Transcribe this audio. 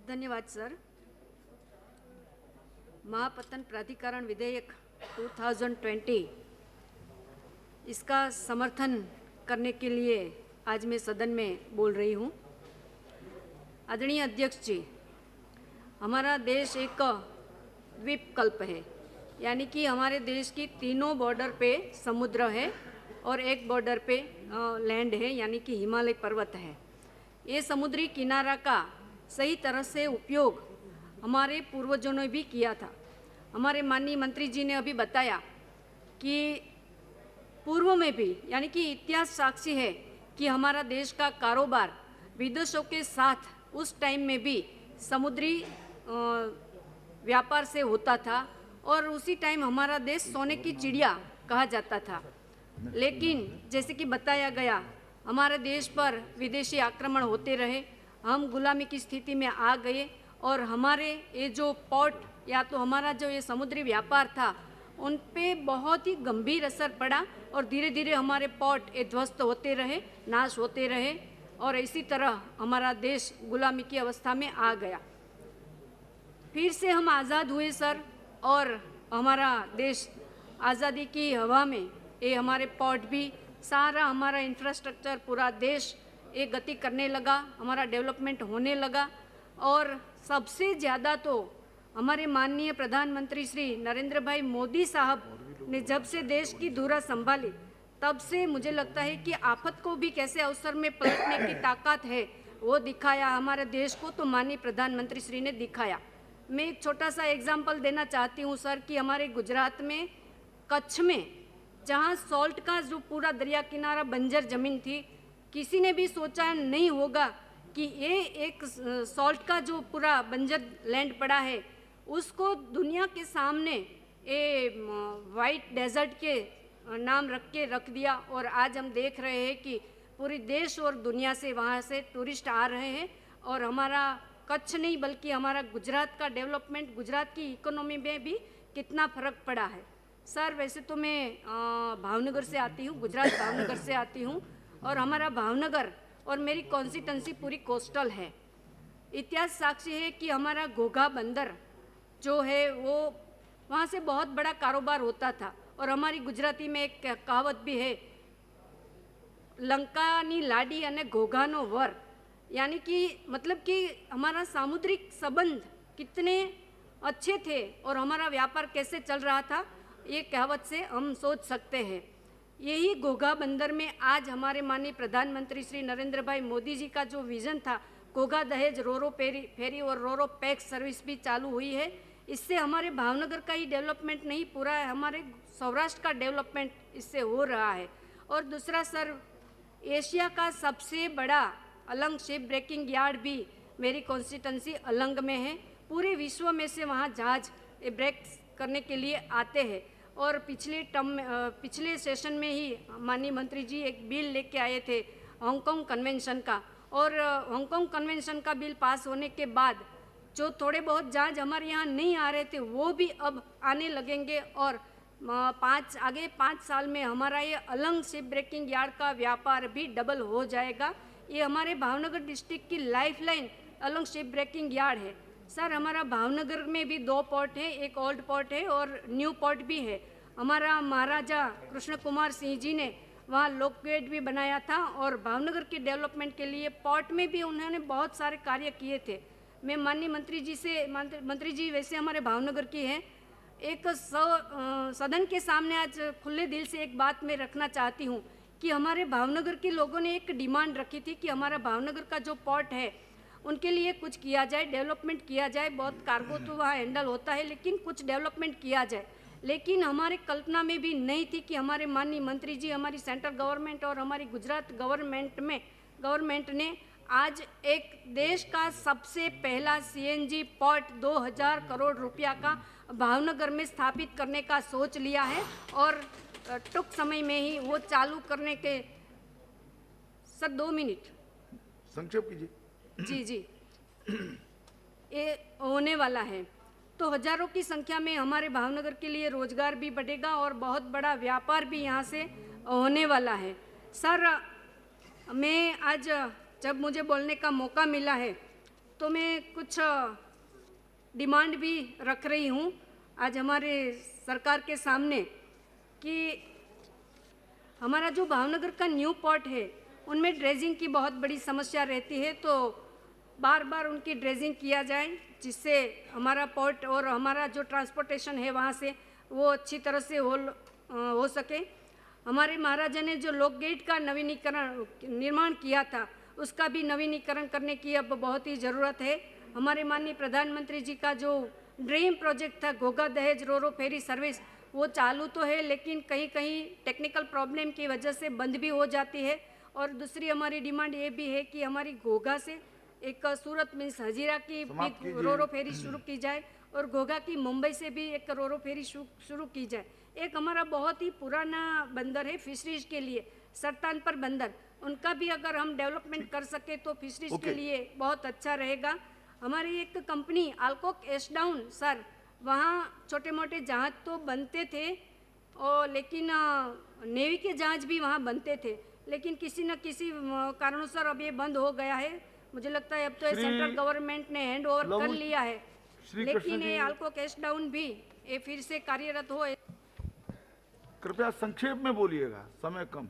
धन्यवाद सर। महापत्तन प्राधिकरण विधेयक 2020 इसका समर्थन करने के लिए आज मैं सदन में बोल रही हूँ। आदरणीय अध्यक्ष जी, हमारा देश एक द्वीपकल्प है, यानी कि हमारे देश की तीनों बॉर्डर पे समुद्र है और एक बॉर्डर पे लैंड है, यानी कि हिमालय पर्वत है। ये समुद्री किनारा का सही तरह से उपयोग हमारे पूर्वजों ने भी किया था। हमारे माननीय मंत्री जी ने अभी बताया कि पूर्व में भी, यानी कि इतिहास साक्षी है कि हमारा देश का कारोबार विदेशों के साथ उस टाइम में भी समुद्री व्यापार से होता था और उसी टाइम हमारा देश सोने की चिड़िया कहा जाता था। लेकिन जैसे कि बताया गया, हमारे देश पर विदेशी आक्रमण होते रहे, हम गुलामी की स्थिति में आ गए और हमारे ये जो पोर्ट या तो हमारा जो ये समुद्री व्यापार था उन पे बहुत ही गंभीर असर पड़ा और धीरे धीरे हमारे पोर्ट ये ध्वस्त होते रहे, नाश होते रहे और इसी तरह हमारा देश गुलामी की अवस्था में आ गया। फिर से हम आज़ाद हुए सर, और हमारा देश आज़ादी की हवा में ये हमारे पोर्ट भी, सारा हमारा इंफ्रास्ट्रक्चर, पूरा देश ये गति करने लगा, हमारा डेवलपमेंट होने लगा। और सबसे ज़्यादा तो हमारे माननीय प्रधानमंत्री श्री नरेंद्र भाई मोदी साहब ने जब से देश की धुरा संभाली, तब से मुझे लगता है कि आफत को भी कैसे अवसर में पलटने की ताकत है वो दिखाया हमारे देश को, तो माननीय प्रधानमंत्री श्री ने दिखाया। मैं एक छोटा सा एग्जाम्पल देना चाहती हूँ सर कि हमारे गुजरात में कच्छ में जहाँ सॉल्ट का जो पूरा दरिया किनारा बंजर ज़मीन थी, किसी ने भी सोचा नहीं होगा कि ये एक सॉल्ट का जो पूरा बंजर लैंड पड़ा है उसको दुनिया के सामने ये वाइट डेजर्ट के नाम रख दिया। और आज हम देख रहे हैं कि पूरी देश और दुनिया से वहाँ से टूरिस्ट आ रहे हैं और हमारा कच्छ नहीं बल्कि हमारा गुजरात का डेवलपमेंट, गुजरात की इकोनॉमी में भी कितना फ़र्क पड़ा है। सर वैसे तो मैं भावनगर से आती हूँ, गुजरात भावनगर से आती हूँ और हमारा भावनगर और मेरी कॉन्स्टिट्यूंसी पूरी कोस्टल है। इतिहास साक्षी है कि हमारा घोघा बंदर जो है वो वहाँ से बहुत बड़ा कारोबार होता था और हमारी गुजराती में एक कहावत भी है, लंकानी लाडी अने घोघानो वर, यानी कि मतलब कि हमारा सामुद्रिक संबंध कितने अच्छे थे और हमारा व्यापार कैसे चल रहा था, ये कहावत से हम सोच सकते हैं। यही घोघा बंदर में आज हमारे माननीय प्रधानमंत्री श्री नरेंद्र भाई मोदी जी का जो विज़न था, घोघा दहेज रोरो फेरी और रोरो पैक्स सर्विस भी चालू हुई है। इससे हमारे भावनगर का ही डेवलपमेंट नहीं, पूरा हमारे सौराष्ट्र का डेवलपमेंट इससे हो रहा है। और दूसरा सर, एशिया का सबसे बड़ा अलंग शिप ब्रेकिंग यार्ड भी मेरी कॉन्स्टिट्यूंसी अलंग में है। पूरे विश्व में से वहाँ जहाज ब्रेक करने के लिए आते हैं और पिछले सेशन में ही माननीय मंत्री जी एक बिल लेके आए थे हांगकांग कन्वेंशन का, और हांगकांग कन्वेंशन का बिल पास होने के बाद जो थोड़े बहुत जहाज हमारे यहाँ नहीं आ रहे थे वो भी अब आने लगेंगे और 5 साल में हमारा ये अलंग शिप ब्रेकिंग यार्ड का व्यापार भी डबल हो जाएगा। ये हमारे भावनगर डिस्ट्रिक्ट की lifeline Alang ship breaking yard है। सर हमारा भावनगर में भी 2 पोर्ट है, एक ओल्ड पोर्ट है और न्यू पोर्ट भी है। हमारा महाराजा कृष्ण कुमार सिंह जी ने वहाँ लॉक गेट भी बनाया था और भावनगर के डेवलपमेंट के लिए पोर्ट में भी उन्होंने बहुत सारे कार्य किए थे। मैं माननीय मंत्री जी वैसे हमारे भावनगर की हैं, एक सदन के सामने आज खुले दिल से एक बात मैं रखना चाहती हूँ कि हमारे भावनगर के लोगों ने एक डिमांड रखी थी कि हमारा भावनगर का जो पोर्ट है उनके लिए कुछ किया जाए, डेवलपमेंट किया जाए। बहुत कार्गो तो वहाँ हैंडल होता है लेकिन कुछ डेवलपमेंट किया जाए। लेकिन हमारे कल्पना में भी नहीं थी कि हमारे माननीय मंत्री जी, हमारी सेंट्रल गवर्नमेंट और हमारी गुजरात गवर्नमेंट ने आज एक देश का सबसे पहला सीएनजी पोर्ट 2000 करोड़ रुपया का भावनगर में स्थापित करने का सोच लिया है और टूंक समय में ही वो चालू करने के सर 2 मिनट संक्षेप कीजिए। जी ये होने वाला है, तो हजारों की संख्या में हमारे भावनगर के लिए रोजगार भी बढ़ेगा और बहुत बड़ा व्यापार भी यहाँ से होने वाला है। सर मैं आज जब मुझे बोलने का मौका मिला है तो मैं कुछ डिमांड भी रख रही हूँ आज हमारे सरकार के सामने कि हमारा जो भावनगर का न्यू पोर्ट है उनमें ड्रेजिंग की बहुत बड़ी समस्या रहती है, तो बार बार उनकी ड्रेजिंग किया जाए जिससे हमारा पोर्ट और हमारा जो ट्रांसपोर्टेशन है वहाँ से वो अच्छी तरह से हो सके। हमारे महाराजा ने जो लोक गेट का निर्माण किया था उसका भी नवीनीकरण करने की अब बहुत ही ज़रूरत है। हमारे माननीय प्रधानमंत्री जी का जो ड्रीम प्रोजेक्ट था घोघा दहेज रोरो फेरी सर्विस वो चालू तो है, लेकिन कहीं कहीं टेक्निकल प्रॉब्लम की वजह से बंद भी हो जाती है। और दूसरी हमारी डिमांड ये भी है कि हमारी घोघा से एक सूरत मीन्स हजीरा की रोरो फेरी शुरू की जाए और घोघा की मुंबई से भी एक रोरो फेरी शुरू की जाए। एक हमारा बहुत ही पुराना बंदर है फिशरीज के लिए सरतानपर बंदर, उनका भी अगर हम डेवलपमेंट कर सके तो फिशरीज के लिए बहुत अच्छा रहेगा। हमारी एक कंपनी अल्कोक एशडाउन सर, वहाँ छोटे मोटे जहाज तो बनते थे और लेकिन नेवी के जहाज भी वहाँ बनते थे, लेकिन किसी न किसी कारणों से अब ये बंद हो गया है। मुझे लगता है अब तो सेंट्रल गवर्नमेंट ने हैंड ओवर कर लिया है, लेकिन ये अल्कोक एशडाउन भी ये फिर से कार्यरत हो। कृपया संक्षेप में बोलिएगा, समय कम।